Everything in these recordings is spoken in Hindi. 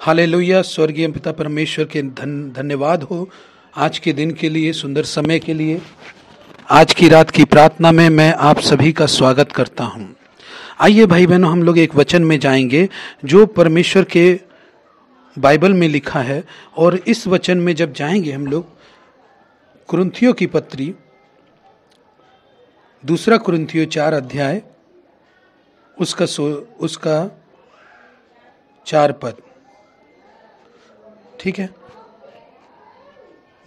हालेलुया। स्वर्गीय पिता परमेश्वर के धन्यवाद हो आज के दिन के लिए, सुंदर समय के लिए। आज की रात की प्रार्थना में मैं आप सभी का स्वागत करता हूं। आइए भाई बहनों, हम लोग एक वचन में जाएंगे जो परमेश्वर के बाइबल में लिखा है। और इस वचन में जब जाएंगे हम लोग कुरिन्थियों की पत्री, दूसरा कुरिन्थियों 4 अध्याय, उसका 4 पद, ठीक है।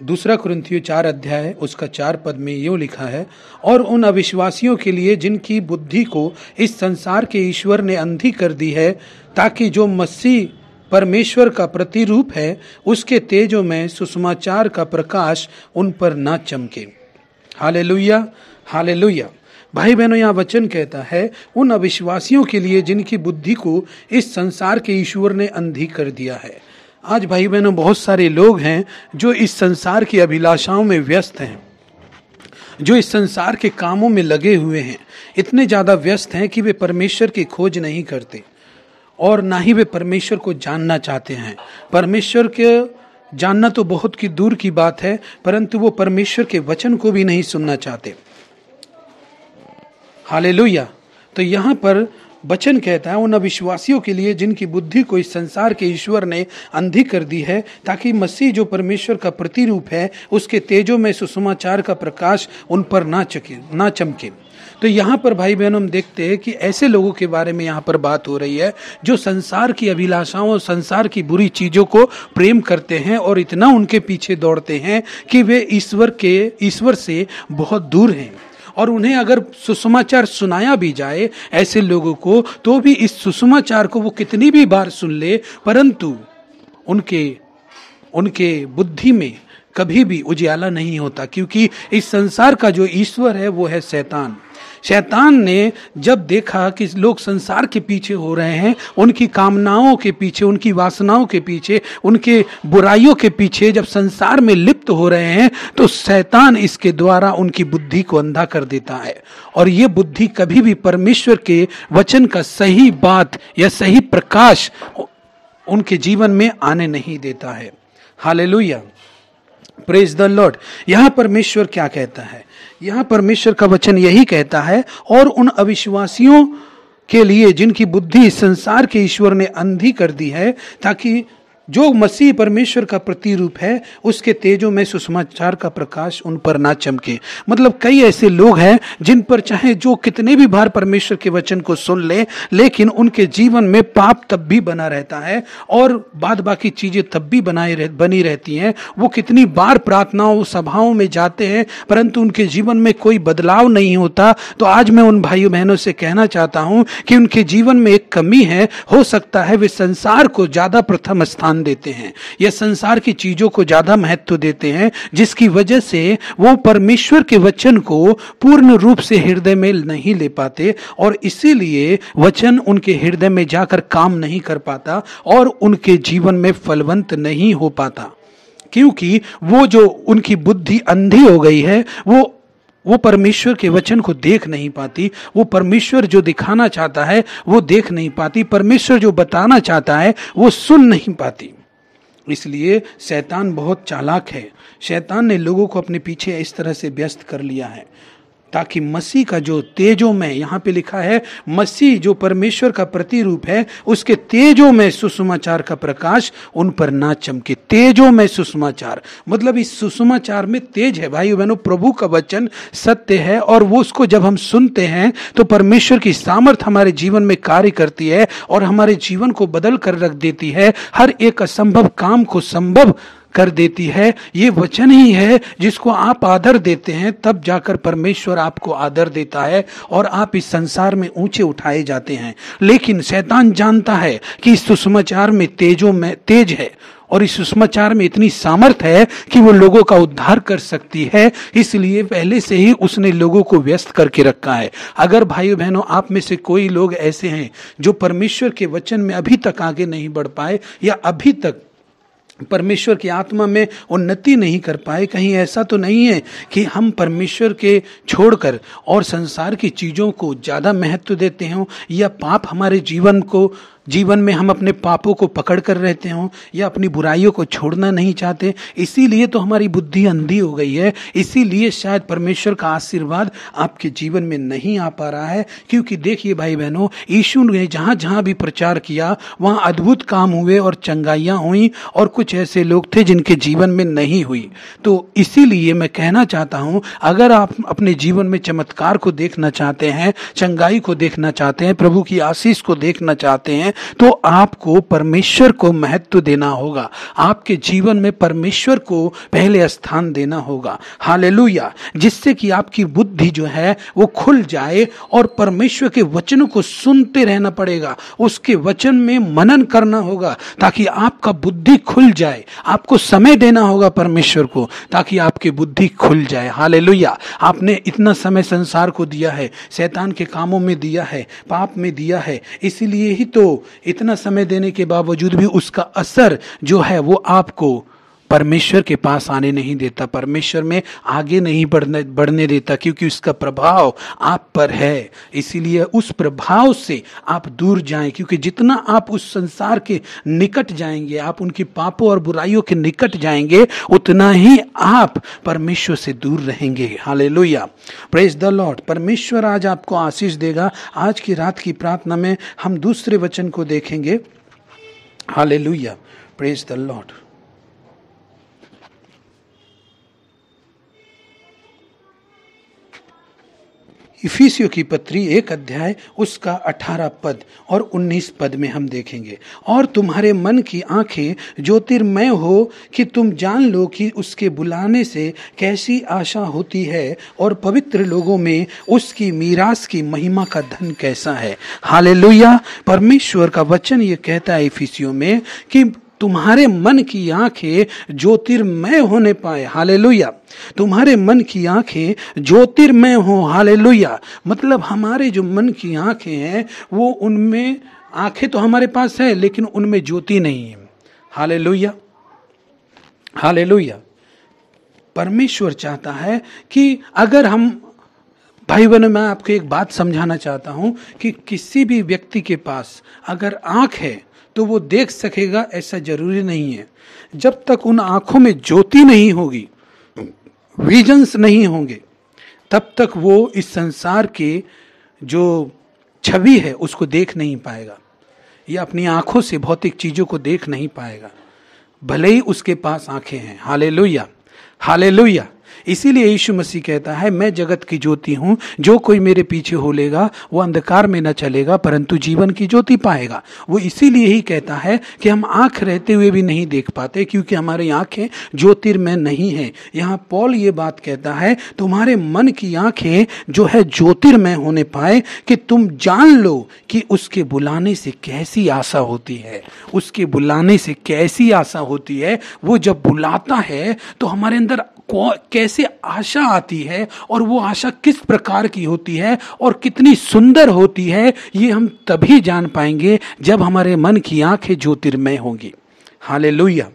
दूसरा कुरिन्थियों 4 अध्याय उसका 4 पद में यूं लिखा है, और उन अविश्वासियों के लिए जिनकी बुद्धि को इस संसार के ईश्वर ने अंधी कर दी है, ताकि जो मसीह परमेश्वर का प्रतिरूप है उसके तेजों में सुसमाचार का प्रकाश उन पर ना चमके। Hallelujah, hallelujah. भाई बहनों, यहाँ वचन कहता है उन अविश्वासियों के लिए जिनकी बुद्धि को इस संसार के ईश्वर ने अंधी कर दिया है। आज भाई बहनों, बहुत सारे लोग हैं जो इस संसार की अभिलाषाओं में व्यस्त हैं, जो इस संसार के कामों में लगे हुए हैं। इतने ज़्यादा व्यस्त हैं कि वे परमेश्वर की खोज नहीं करते और ना ही वे परमेश्वर को जानना चाहते हैं। परमेश्वर के जानना तो बहुत की दूर की बात है, परंतु वो परमेश्वर के वचन को भी नहीं सुनना चाहते। हालेलुया। तो यहाँ पर वचन कहता है उन अविश्वासियों के लिए जिनकी बुद्धि को इस संसार के ईश्वर ने अंधी कर दी है, ताकि मसीह जो परमेश्वर का प्रतिरूप है उसके तेजों में सुसमाचार का प्रकाश उन पर ना चमके। तो यहाँ पर भाई बहनों, हम देखते हैं कि ऐसे लोगों के बारे में यहाँ पर बात हो रही है जो संसार की अभिलाषाओं और संसार की बुरी चीज़ों को प्रेम करते हैं और इतना उनके पीछे दौड़ते हैं कि वे ईश्वर से बहुत दूर हैं। और उन्हें अगर सुसमाचार सुनाया भी जाए ऐसे लोगों को, तो भी इस सुसमाचार को वो कितनी भी बार सुन ले, परंतु उनके बुद्धि में कभी भी उजियाला नहीं होता, क्योंकि इस संसार का जो ईश्वर है वो है शैतान। शैतान ने जब देखा कि लोग संसार के पीछे हो रहे हैं, उनकी कामनाओं के पीछे, उनकी वासनाओं के पीछे, उनके बुराइयों के पीछे जब संसार में लिप्त हो रहे हैं, तो शैतान इसके द्वारा उनकी बुद्धि को अंधा कर देता है। और ये बुद्धि कभी भी परमेश्वर के वचन का सही बात या सही प्रकाश उनके जीवन में आने नहीं देता है। Hallelujah, praise the Lord. यहाँ परमेश्वर क्या कहता है? यहाँ परमेश्वर का वचन यही कहता है, और उन अविश्वासियों के लिए जिनकी बुद्धि संसार के ईश्वर ने अंधी कर दी है, ताकि जो मसीह परमेश्वर का प्रतिरूप है उसके तेजों में सुसमाचार का प्रकाश उन पर ना चमके। मतलब कई ऐसे लोग हैं जिन पर चाहे जो कितने भी बार परमेश्वर के वचन को सुन ले, लेकिन उनके जीवन में पाप तब भी बना रहता है और बाद बाकी चीजें तब भी बनी रहती हैं। वो कितनी बार प्रार्थनाओं सभाओं में जाते हैं, परंतु उनके जीवन में कोई बदलाव नहीं होता। तो आज मैं उन भाइयों बहनों से कहना चाहता हूं कि उनके जीवन में एक कमी है। हो सकता है वे संसार को ज्यादा प्रथम स्थान देते हैं या संसार की चीजों को ज्यादा महत्व देते हैं, जिसकी वजह से वो परमेश्वर के वचन को पूर्ण रूप से हृदय में नहीं ले पाते, और इसीलिए वचन उनके हृदय में जाकर काम नहीं कर पाता और उनके जीवन में फलवंत नहीं हो पाता, क्योंकि वो जो उनकी बुद्धि अंधी हो गई है, वो परमेश्वर के वचन को देख नहीं पाती। वो परमेश्वर जो दिखाना चाहता है वो देख नहीं पाती। परमेश्वर जो बताना चाहता है वो सुन नहीं पाती। इसलिए शैतान बहुत चालाक है। शैतान ने लोगों को अपने पीछे इस तरह से व्यस्त कर लिया है, ताकि मसीह का जो तेजों में, यहाँ पे लिखा है मसीह जो परमेश्वर का प्रतिरूप है उसके तेजों में सुसमाचार का प्रकाश उन पर ना चमके। तेजों में सुसमाचार, मतलब इस सुसमाचार में तेज है। भाइयों बहनों, प्रभु का वचन सत्य है, और वो उसको जब हम सुनते हैं तो परमेश्वर की सामर्थ हमारे जीवन में कार्य करती है और हमारे जीवन को बदल कर रख देती है। हर एक असंभव काम को संभव कर देती है। ये वचन ही है जिसको आप आदर देते हैं, तब जाकर परमेश्वर आपको आदर देता है और आप इस संसार में ऊंचे उठाए जाते हैं। लेकिन शैतान जानता है कि इस सुसमाचार में तेजों में तेज है, और इस सुसमाचार में इतनी सामर्थ है कि वो लोगों का उद्धार कर सकती है। इसलिए पहले से ही उसने लोगों को व्यस्त करके रखा है। अगर भाइयों बहनों आप में से कोई लोग ऐसे हैं जो परमेश्वर के वचन में अभी तक आगे नहीं बढ़ पाए या अभी तक परमेश्वर की आत्मा में उन्नति नहीं कर पाए, कहीं ऐसा तो नहीं है कि हम परमेश्वर के छोड़कर और संसार की चीज़ों को ज़्यादा महत्व देते हों, या पाप हमारे जीवन को जीवन में हम अपने पापों को पकड़ कर रहते हों या अपनी बुराइयों को छोड़ना नहीं चाहते, इसीलिए तो हमारी बुद्धि अंधी हो गई है। इसीलिए शायद परमेश्वर का आशीर्वाद आपके जीवन में नहीं आ पा रहा है। क्योंकि देखिए भाई बहनों, यीशु ने जहां जहां भी प्रचार किया वहां अद्भुत काम हुए और चंगाइयां हुई, और कुछ ऐसे लोग थे जिनके जीवन में नहीं हुई। तो इसीलिए मैं कहना चाहता हूं, अगर आप अपने जीवन में चमत्कार को देखना चाहते हैं, चंगाई को देखना चाहते हैं, प्रभु की आशीष को देखना चाहते हैं, तो आपको परमेश्वर को महत्व देना होगा। आपके जीवन में परमेश्वर को पहले स्थान देना होगा। हालेलुया। जिससे कि आपकी बुद्धि जो है वो खुल जाए और परमेश्वर के वचनों को सुनते रहना पड़ेगा, उसके वचन में मनन करना होगा ताकि आपका बुद्धि खुल जाए। आपको समय देना होगा परमेश्वर को ताकि आपकी बुद्धि खुल जाए। हालेलुया। आपने इतना समय संसार को दिया है, शैतान के कामों में दिया है, पाप में दिया है, इसीलिए ही तो इतना समय देने के बावजूद भी उसका असर जो है वो आपको परमेश्वर के पास आने नहीं देता, परमेश्वर में आगे नहीं बढ़ने देता, क्योंकि उसका प्रभाव आप पर है। इसीलिए उस प्रभाव से आप दूर जाएं, क्योंकि जितना आप उस संसार के निकट जाएंगे, आप उनकी पापों और बुराइयों के निकट जाएंगे, उतना ही आप परमेश्वर से दूर रहेंगे। Hallelujah, praise the Lord. परमेश्वर आज आपको आशीष देगा। आज की रात की प्रार्थना में हम दूसरे वचन को देखेंगे। Hallelujah, praise the Lord. इफिसियों की पत्री 1 अध्याय उसका 18 पद और 19 पद में हम देखेंगे। और तुम्हारे मन की आंखें ज्योतिर्मय हो कि तुम जान लो कि उसके बुलाने से कैसी आशा होती है और पवित्र लोगों में उसकी मीरास की महिमा का धन कैसा है। हालेलुया। परमेश्वर का वचन ये कहता है इफिसियों में कि तुम्हारे मन की आंखें ज्योतिर्मय होने पाए। हालेलुया। तुम्हारे मन की आंखें ज्योतिर्मय हो। हालेलुया। मतलब हमारे जो मन की आंखें हैं वो, उनमें आंखें तो हमारे पास है लेकिन उनमें ज्योति नहीं है। Hallelujah, hallelujah. परमेश्वर चाहता है कि अगर हम, भाई बहनों, मैं आपको एक बात समझाना चाहता हूं कि किसी भी व्यक्ति के पास अगर आंख है तो वो देख सकेगा, ऐसा जरूरी नहीं है। जब तक उन आंखों में ज्योति नहीं होगी, विजन्स नहीं होंगे, तब तक वो इस संसार के जो छवि है उसको देख नहीं पाएगा, या अपनी आंखों से भौतिक चीजों को देख नहीं पाएगा, भले ही उसके पास आंखें हैं। Hallelujah, hallelujah. इसीलिए यीशु मसीह कहता है, मैं जगत की ज्योति हूं, जो कोई मेरे पीछे हो लेगा वो अंधकार में न चलेगा परंतु जीवन की ज्योति पाएगा। वो इसीलिए ही कहता है कि हम आंख रहते हुए भी नहीं देख पाते, क्योंकि हमारी आंखें ज्योतिर्मय नहीं है। यहाँ पौल ये बात कहता है, तुम्हारे मन की आंखें जो है ज्योतिर्मय होने पाए कि तुम जान लो कि उसके बुलाने से कैसी आशा होती है। उसके बुलाने से कैसी आशा होती है। वो जब बुलाता है तो हमारे अंदर कैसे आशा आती है, और वो आशा किस प्रकार की होती है और कितनी सुंदर होती है, ये हम तभी जान पाएंगे जब हमारे मन की आंखें ज्योतिर्मय होंगी। Hallelujah,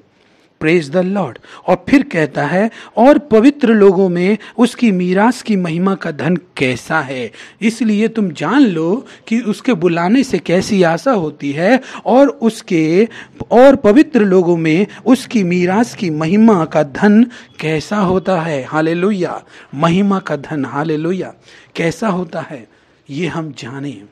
praise the Lord. और फिर कहता है, और पवित्र लोगों में उसकी मीरास की महिमा का धन कैसा है। इसलिए तुम जान लो कि उसके बुलाने से कैसी आशा होती है, और पवित्र लोगों में उसकी मीरास की महिमा का धन कैसा होता है। हालेलुया, महिमा का धन, हालेलुया, कैसा होता है ये हम जाने।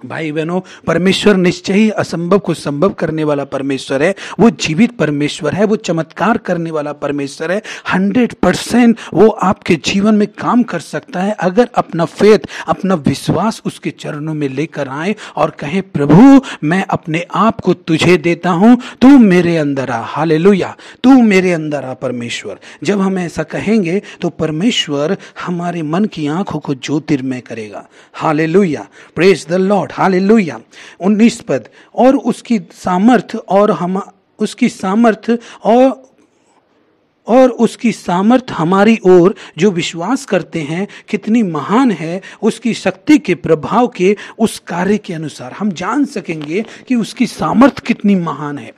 भाई बहनों, परमेश्वर निश्चय ही असंभव को संभव करने वाला परमेश्वर है। वो जीवित परमेश्वर है, वो चमत्कार करने वाला परमेश्वर है। 100% वो आपके जीवन में काम कर सकता है अगर अपना फेथ, अपना विश्वास उसके चरणों में लेकर आए और कहें, प्रभु मैं अपने आप को तुझे देता हूं, तू मेरे अंदर आ। हालेलुया, तू मेरे अंदर आ परमेश्वर। जब हम ऐसा कहेंगे तो परमेश्वर हमारे मन की आंखों को ज्योतिर्मय करेगा। Hallelujah, praise the Lord. Hallelujah. 19 पद, और उसकी सामर्थ और उसकी सामर्थ हमारी ओर जो विश्वास करते हैं कितनी महान है। उसकी शक्ति के प्रभाव के उस कार्य के अनुसार हम जान सकेंगे कि उसकी सामर्थ कितनी महान है।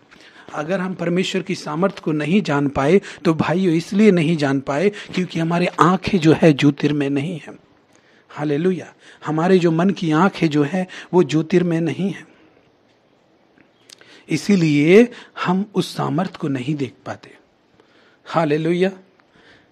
अगर हम परमेश्वर की सामर्थ को नहीं जान पाए तो भाइयों इसलिए नहीं जान पाए क्योंकि हमारी आंखें जो है ज्योतिर्मय नहीं है। हालेलुया, हमारे जो मन की आंखें जो है वो ज्योतिर्मय नहीं है। इसीलिए हम उस सामर्थ को नहीं देख पाते। Hallelujah,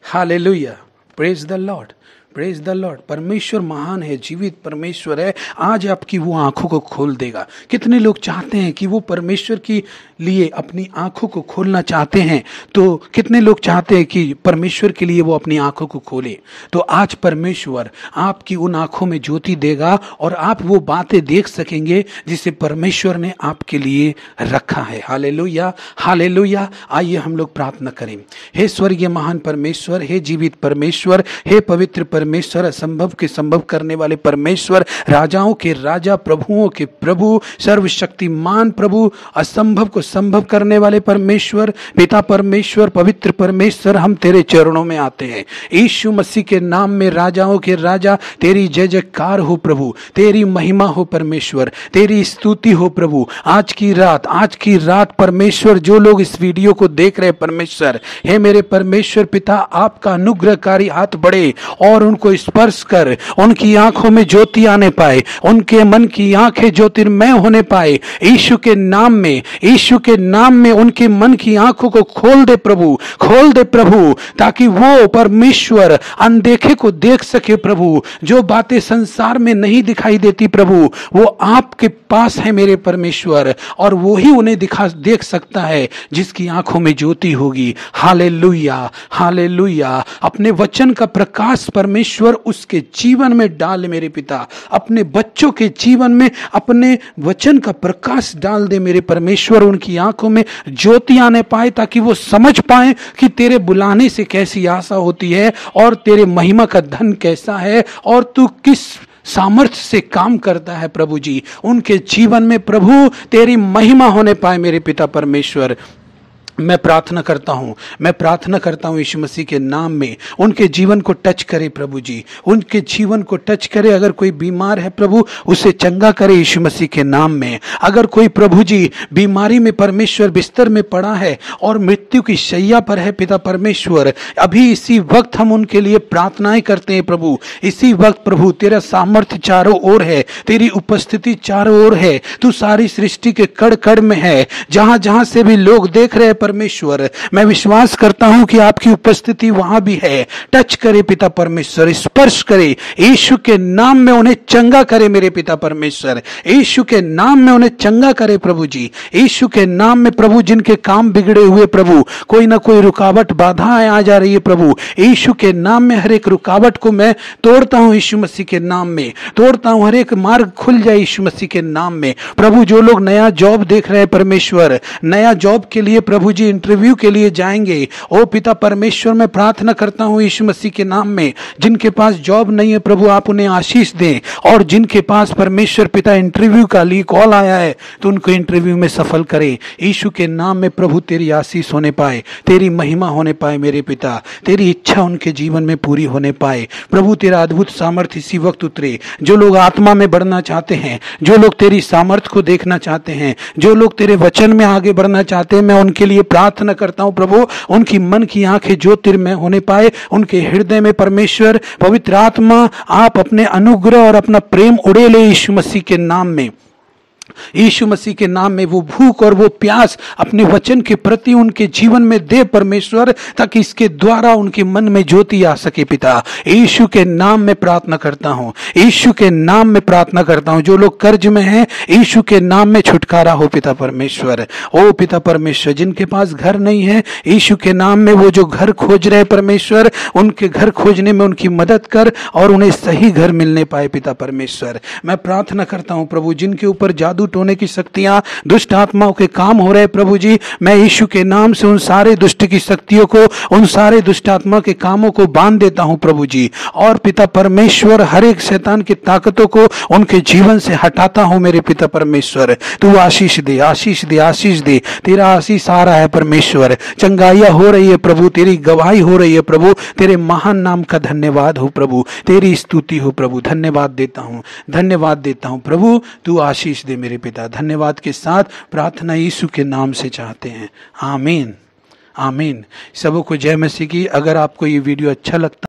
hallelujah, praise the Lord, praise the Lord. परमेश्वर महान है, जीवित परमेश्वर है। आज आपकी वो आंखों को खोल देगा। कितने लोग चाहते हैं कि वो परमेश्वर के लिए अपनी आंखों को खोलना चाहते हैं, तो कितने लोग चाहते हैं कि परमेश्वर के लिए वो अपनी आंखों को खोले। तो आज परमेश्वर आपकी उन आंखों में ज्योति देगा और आप वो बातें देख सकेंगे जिसे परमेश्वर ने आपके लिए रखा है। Hallelujah, hallelujah. आइए हम लोग प्रार्थना करें। हे स्वर्गीय महान परमेश्वर, हे जीवित परमेश्वर, हे पवित्र परमेश्वर, असंभव के संभव करने वाले परमेश्वर, राजाओं के राजा, प्रभुओं के प्रभु, सर्वशक्तिमान प्रभु, असंभव को संभव करने वाले परमेश्वर, पिता परमेश्वर, पवित्र परमेश्वर, हम तेरे चरणों में आते हैं। यीशु मसीह के नाम में राजाओं के राजा, तेरी जय जयकार हो प्रभु, तेरी महिमा हो परमेश्वर, तेरी स्तुति हो प्रभु। आज की रात परमेश्वर, जो लोग इस वीडियो को देख रहे परमेश्वर, हे मेरे परमेश्वर पिता, आपका अनुग्रहकारी हाथ बढ़े और उनको स्पर्श कर, उनकी आंखों में ज्योति आने पाए, उनके मन की आंखें ज्योतिर्मय होने पाए। यीशु के नाम में, यीशु के नाम में उनके मन की आंखों को खोल दे प्रभु, खोल दे प्रभु, ताकि वो परमेश्वर अनदेखे को देख सके प्रभु। जो बातें संसार में नहीं दिखाई देती प्रभु, वो आपके पास है मेरे परमेश्वर, और वो ही उन्हें देख सकता है जिसकी आंखों में ज्योति होगी। Hallelujah, hallelujah. अपने वचन का प्रकाश परमेश्वर उसके जीवन में डाल मेरे पिता, अपने बच्चों के जीवन में अपने वचन का प्रकाश डाल दे मेरे परमेश्वर। उनकी आंखों में ज्योति आने पाए ताकि वो समझ पाए कि तेरे बुलाने से कैसी आशा होती है और तेरे महिमा का धन कैसा है और तू किस सामर्थ्य से काम करता है प्रभु जी। उनके जीवन में प्रभु तेरी महिमा होने पाए मेरे पिता परमेश्वर। मैं प्रार्थना करता हूँ यीशु मसीह के नाम में, उनके जीवन को टच करे प्रभु जी, उनके जीवन को टच करे। अगर कोई बीमार है प्रभु, उसे चंगा करे यीशु मसीह के नाम में। अगर कोई प्रभु जी बीमारी में परमेश्वर बिस्तर में पड़ा है और मृत्यु की शैया पर है पिता परमेश्वर, अभी इसी वक्त हम उनके लिए प्रार्थनाएं करते हैं प्रभु। इसी वक्त प्रभु तेरा सामर्थ्य चारों ओर है, तेरी उपस्थिति चारों ओर है, तू सारी सृष्टि के कड़ कड़ में है। जहां जहां से भी लोग देख रहे हैं परमेश्वर, मैं विश्वास करता हूं कि आपकी उपस्थिति वहां भी है। टच करे पिता परमेश्वर, स्पर्श करे यीशु के नाम में, उन्हें चंगा करे मेरे पिता परमेश्वर। यीशु के नाम में उन्हें चंगा करे प्रभु जी। यीशु के नाम में प्रभु, जिनके काम बिगड़े हुए प्रभु, कोई ना कोई रुकावट बाधाएं आ जा रही है प्रभु, यीशु के नाम में हर एक रुकावट को मैं तोड़ता हूं यीशु मसीह के नाम में, तोड़ता हूं। हर एक मार्ग खुल जाए यीशु मसीह के नाम में प्रभु। जो लोग नया जॉब देख रहे हैं परमेश्वर, नया जॉब के लिए प्रभु जी इंटरव्यू के लिए जाएंगे, ओ पिता परमेश्वर मैं प्रार्थना करता हूं यीशु मसीह के नाम में, जिनके पास जॉब नहीं है प्रभु आप उन्हें आशीष दें, और जिनके पास परमेश्वर पिता इंटरव्यू का लिए कॉल आया है तो उनको इंटरव्यू में सफल करें यीशु के नाम में प्रभु। तेरी आशीष होने पाए, तेरी महिमा होने पाए मेरे पिता, तेरी इच्छा उनके जीवन में पूरी होने पाए प्रभु। तेरा अद्भुत सामर्थ्य इसी वक्त उतरे। जो लोग आत्मा में बढ़ना चाहते हैं, जो लोग तेरी सामर्थ्य को देखना चाहते हैं, जो लोग तेरे वचन में आगे बढ़ना चाहते हैं, मैं उनके लिए प्रार्थना करता हूं प्रभु। उनकी मन की आंखें ज्योतिर्मय होने पाए, उनके हृदय में परमेश्वर पवित्र आत्मा आप अपने अनुग्रह और अपना प्रेम उड़ेले यीशु मसीह के नाम में। यीशु मसीह के नाम में वो भूख और वो प्यास अपने वचन के प्रति उनके जीवन में दे परमेश्वर, ताकि इसके द्वारा उनके मन में ज्योति आ सके पिता। यीशु के नाम में प्रार्थना करता हूं, यीशु के नाम में प्रार्थना करता हूं। जो लोग कर्ज में हैं, यीशु के नाम में छुटकारा हो पिता परमेश्वर। ओ पिता परमेश्वर, जिनके पास घर नहीं है, यीशु के नाम में वो जो घर खोज रहे परमेश्वर, उनके घर खोजने में उनकी मदद कर और उन्हें सही घर मिलने पाए पिता परमेश्वर। मैं प्रार्थना करता हूं प्रभु, जिनके ऊपर जादू टोने की शक्तियां, दुष्ट आत्माओं के काम हो रहे प्रभु जी, मैं यीशु के नाम से उन सारे दुष्ट की शक्तियों को, उन सारे दुष्ट आत्मा के कामों को बांध देता हूं प्रभु जी। और पिता परमेश्वर, हर एक शैतान की ताकतों को उनके जीवन से हटाता हूं मेरे पिता परमेश्वर। तू आशीष दे, आशीष दे, आशीष दे। तेरा आशीष आ रहा है परमेश्वर। चंगाइयां हो रही है प्रभु, तेरी गवाही हो रही है प्रभु। तेरे महान नाम का धन्यवाद हो प्रभु, तेरी स्तुति हो प्रभु। धन्यवाद देता हूं, धन्यवाद देता हूं प्रभु। तू आशीष दे मेरे पिता। धन्यवाद के साथ प्रार्थना यीशु के नाम से चाहते हैं, आमीन, आमीन। सबों को जय मसीह की। अगर आपको ये वीडियो अच्छा लगता